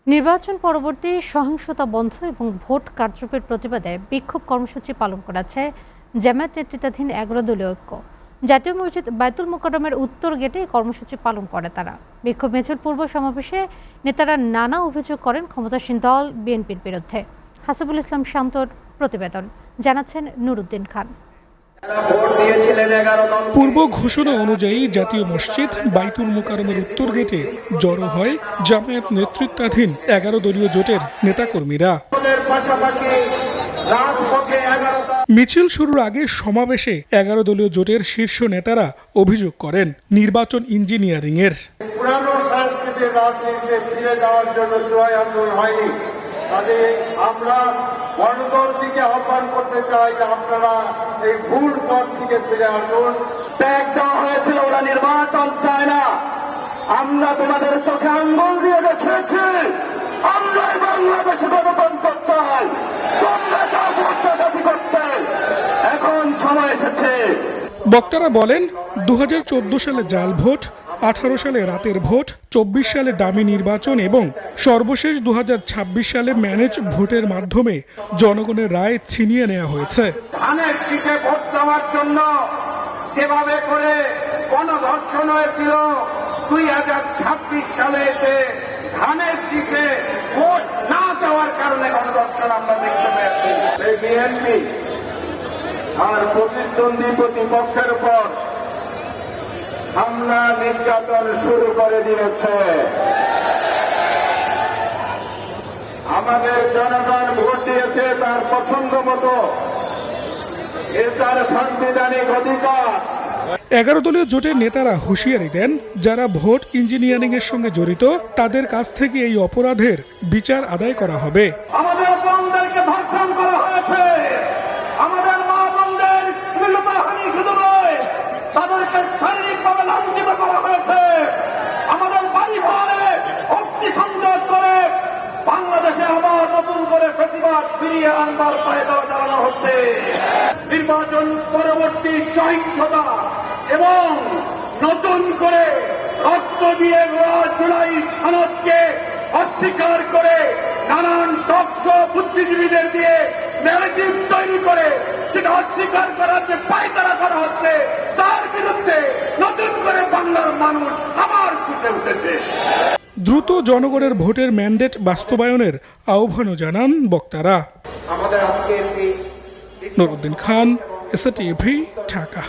নির্বাচন পরবর্তী সহিংসতা বন্ধ এবং ভোট কারচুপির প্রতিবাদে বিক্ষোভ কর্মসূচি পালন করেছে জামায়াত নেতৃত্বাধীন ১১ দলীয় ঐক্য। জাতীয় মসজিদ বায়তুল মোকাররমের উত্তর গেটে কর্মসূচি পালন করে তারা। বিক্ষোভ মিছিল পূর্ব সমাবেশে নেতারা নানা অভিযোগ করেন ক্ষমতাসীন দল বিএনপির বিরুদ্ধে। হাসিবুল ইসলাম শান্তর প্রতিবেদন, জানাচ্ছেন নুরুদ্দিন খান। পূর্ব ঘোষণা অনুযায়ী জাতীয় মসজিদ বায়তুল মোকাররমের উত্তর গেটে জড়ো হয় জামায়াত নেতৃত্বাধীন ১১ দলীয় জোটের নেতাকর্মীরা। মিছিল শুরুর আগে সমাবেশে ১১ দলীয় জোটের শীর্ষ নেতারা অভিযোগ করেন নির্বাচন ইঞ্জিনিয়ারিং এর। পুরানো সংস্কৃতির রাজনীতিতে ফিরে যাওয়ার জন্য জুলাই আন্দোলন হয়নি। কাজে আমরা গণতন্ত্রকে আহ্বান করতে চাই যে আপনারা এই ভুল পথ থেকে ফিরে আসুন। ত্যাগ দেওয়া হয়েছিল, ওরা নির্বাচন চায় না। আমরা তোমাদের চোখে আঙ্গুল দিয়ে দেখিয়েছি আমরা বাংলাদেশে গণতন্ত্র চাই। তোমরা যা করতে করতে এখন সময় এসেছে। বক্তারা বলেন ২০১৪ সালে জাল ভোট, ১৮ সালে রাতের ভোট, ২৪ সালে ডামি নির্বাচন এবং সর্বশেষ ২০২৬ সালে ম্যানেজ ভোটের মাধ্যমে জনগণের রায় ছিনিয়ে নেওয়া হয়েছে। ধানের শীষে ভোট দেওয়ার জন্য যেভাবে করে গণধর্ষণ হয়েছিল, ২০২৬ সালে এসে ধানের শীষে ভোট না দেওয়ার কারণে গণধর্ষণ আমরা দেখতে পেয়েছি। বিএনপি আর প্রতিদ্বন্দ্বী প্রতিপক্ষের উপর হামলা নির্যাতন শুরু করে দিয়েছে। আমাদের জনগণ ভোট দিয়েছে তার পছন্দ মতো, এ তার সাংবিধানিক অধিকার। ১১ দলীয় জোটের নেতারা হুঁশিয়ারি দেন যারা ভোট ইঞ্জিনিয়ারিং এর সঙ্গে জড়িত তাদের কাছ থেকে এই অপরাধের বিচার আদায় করা হবে। আমাদের বোনদেরকে ধর্ষণ করা হয়েছে, আমাদের মা বোনদের শ্লীলতাহানি শুধু নয়, তাদেরকে শারীরিকভাবে লাঞ্ছিত করা হয়েছে। আমাদের বাড়ি ঘরে অগ্নিসংযোগ করে বাংলাদেশে আবার নতুন করে প্রতিবাদ ফিরিয়ে আনবার পায়দারা চালানো হচ্ছে। নির্বাচন পরবর্তী সহিংসতা এবং নতুন করে রক্ত দিয়ে জুলাই সনদকে অস্বীকার করে নানান টকশো বুদ্ধিজীবীদের দিয়ে ন্যারেটিভ তৈরি করে সেটা অস্বীকার করার যে পায়তারা করা হচ্ছে, তার বিরুদ্ধে নতুন করে বাংলার মানুষ আবার ফুটে উঠেছে। দ্রুত জনগণের ভোটের ম্যান্ডেট বাস্তবায়নের আহ্বানও জানান বক্তারা। আমাদের আজকে নুরুদ্দিন খান, এসএটিভি, ঢাকা।